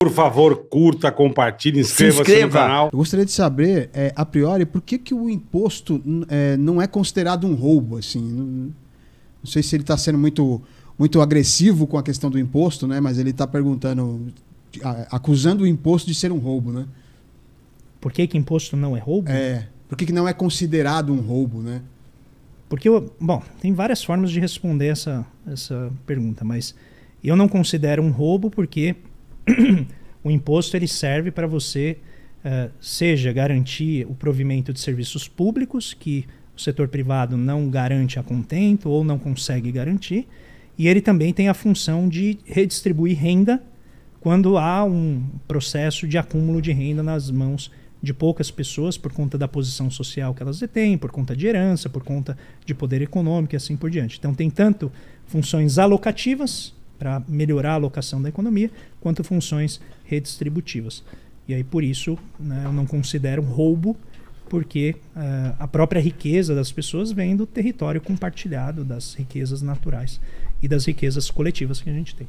Por favor, curta, compartilhe, inscreva-se no canal. Eu gostaria de saber, a priori, por que o imposto não é considerado um roubo, assim? Não sei se ele está sendo muito agressivo com a questão do imposto, né? Mas ele está perguntando, acusando o imposto de ser um roubo, né? Por que imposto não é roubo? Por que não é considerado um roubo, né? Porque, bom, tem várias formas de responder essa pergunta, mas eu não considero um roubo porque o imposto ele serve para você, seja garantir o provimento de serviços públicos que o setor privado não garante a contento ou não consegue garantir, e ele também tem a função de redistribuir renda quando há um processo de acúmulo de renda nas mãos de poucas pessoas por conta da posição social que elas detêm, por conta de herança, por conta de poder econômico e assim por diante. Então tem tanto funções alocativas para melhorar a alocação da economia, quanto funções redistributivas. E aí por isso, né, eu não considero roubo, porque a própria riqueza das pessoas vem do território compartilhado, das riquezas naturais e das riquezas coletivas que a gente tem.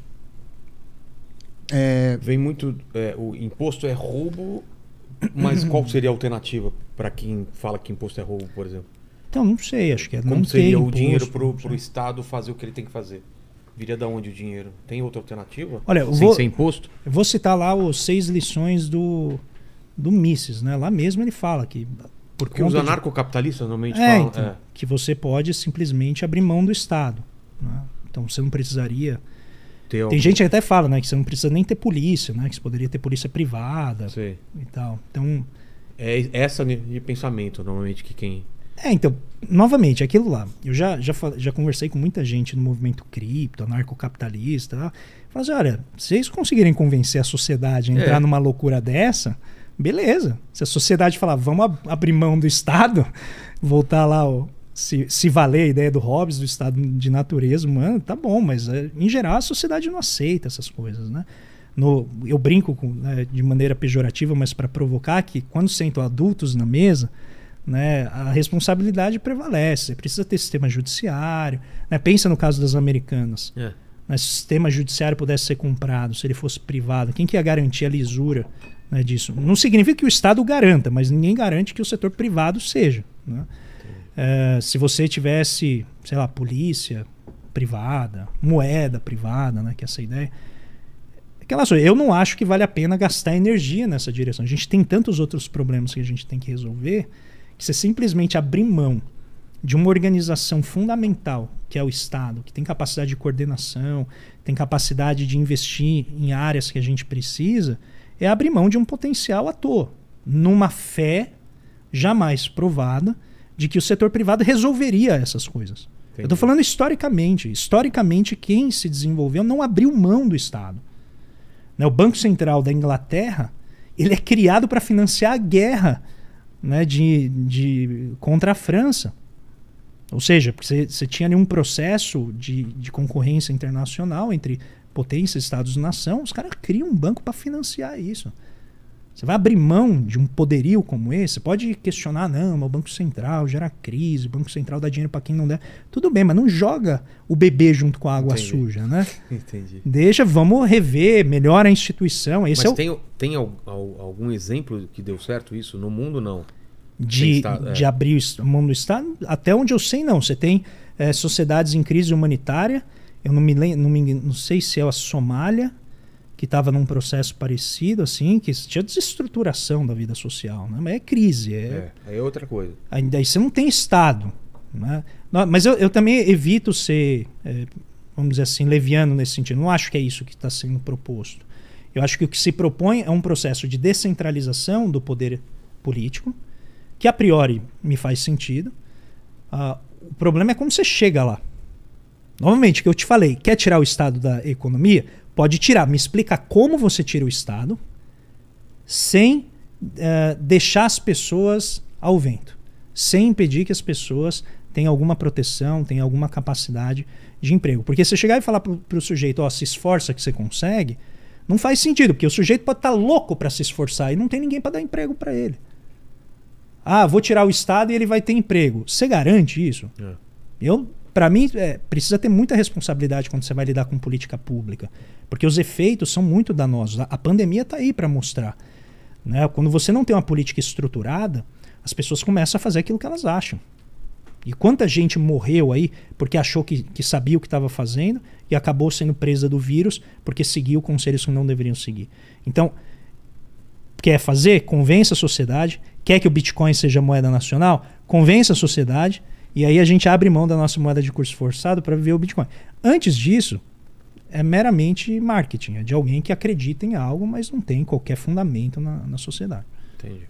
Vem muito... o imposto é roubo, mas qual seria a alternativa para quem fala que imposto é roubo, por exemplo? Então, não sei, acho que como seria o dinheiro para o Estado fazer o que ele tem que fazer? Viria de onde o dinheiro? Tem outra alternativa? Olha, sem ser imposto? Eu vou citar lá as 6 lições do Mises, né? Lá mesmo ele fala que... Porque os anarcocapitalistas normalmente falam... Então, que você pode simplesmente abrir mão do Estado, né? Então você não precisaria... Tem gente que até fala, né, que você não precisa nem ter polícia, né, que você poderia ter polícia privada. Sei. E tal. Então, é essa de pensamento, normalmente, que quem... Então, novamente, aquilo lá. Eu já conversei com muita gente no movimento cripto, anarcocapitalista. Tá? Falei assim, olha, se vocês conseguirem convencer a sociedade a entrar numa loucura dessa, beleza. Se a sociedade falar, vamos abrir mão do Estado, voltar lá... Se valer a ideia do Hobbes, do estado de natureza humana, tá bom, mas em geral a sociedade não aceita essas coisas, né? Eu brinco de maneira pejorativa, mas para provocar que quando sentam adultos na mesa, né, a responsabilidade prevalece. Você precisa ter sistema judiciário, né? Pensa no caso das Americanas. Né? Se o sistema judiciário pudesse ser comprado, se ele fosse privado, quem que ia garantir a lisura, né, disso? Não significa que o Estado garanta, mas ninguém garante que o setor privado seja, né? Se você tivesse, sei lá, polícia privada, moeda privada, né, que é essa ideia. Eu não acho que vale a pena gastar energia nessa direção. A gente tem tantos outros problemas que a gente tem que resolver, que você simplesmente abrir mão de uma organização fundamental, que é o Estado, que tem capacidade de coordenação, tem capacidade de investir em áreas que a gente precisa, é abrir mão de um potencial à toa, numa fé jamais provada de que o setor privado resolveria essas coisas. Entendi. Eu estou falando historicamente. Historicamente, quem se desenvolveu não abriu mão do Estado. Né? O Banco Central da Inglaterra ele é criado para financiar a guerra, né, contra a França. Ou seja, você tinha ali um processo de concorrência internacional entre potências, Estados-nação, os caras criam um banco para financiar isso. Você vai abrir mão de um poderio como esse? Você pode questionar, não, mas o Banco Central gera crise, o Banco Central dá dinheiro para quem não der. Tudo bem, mas não joga o bebê junto com a água suja, né? Entendi. Vamos rever, melhora a instituição. Mas tem algum exemplo que deu certo isso? No mundo, não. De abrir a mão do Estado? Até onde eu sei, não. Você tem sociedades em crise humanitária, eu não sei se é a Somália, que estava num processo parecido, assim, que tinha desestruturação da vida social, né? Mas é crise. É outra coisa. Aí você não tem Estado. Né? Mas eu também evito ser, vamos dizer assim, leviano nesse sentido. Não acho que é isso que está sendo proposto. Eu acho que o que se propõe é um processo de descentralização do poder político, que a priori me faz sentido. O problema é como você chega lá. Novamente, o que eu te falei, quer tirar o Estado da economia? Pode tirar. Me explica como você tira o Estado sem deixar as pessoas ao vento. Sem impedir que as pessoas tenham alguma proteção, tenham alguma capacidade de emprego. Porque você chegar e falar para o sujeito, se esforça que você consegue, não faz sentido. Porque o sujeito pode estar louco para se esforçar e não tem ninguém para dar emprego para ele. Vou tirar o Estado e ele vai ter emprego. Você garante isso? para mim, precisa ter muita responsabilidade quando você vai lidar com política pública, porque os efeitos são muito danosos. A pandemia está aí para mostrar, né? Quando você não tem uma política estruturada, as pessoas começam a fazer aquilo que elas acham. E quanta gente morreu aí porque achou que sabia o que estava fazendo e acabou sendo presa do vírus porque seguiu conselhos que não deveriam seguir. Então, quer fazer? Convença a sociedade. Quer que o Bitcoin seja moeda nacional? Convença a sociedade. E aí a gente abre mão da nossa moeda de curso forçado para viver o Bitcoin. Antes disso, é meramente marketing. É de alguém que acredita em algo, mas não tem qualquer fundamento na sociedade. Entendi.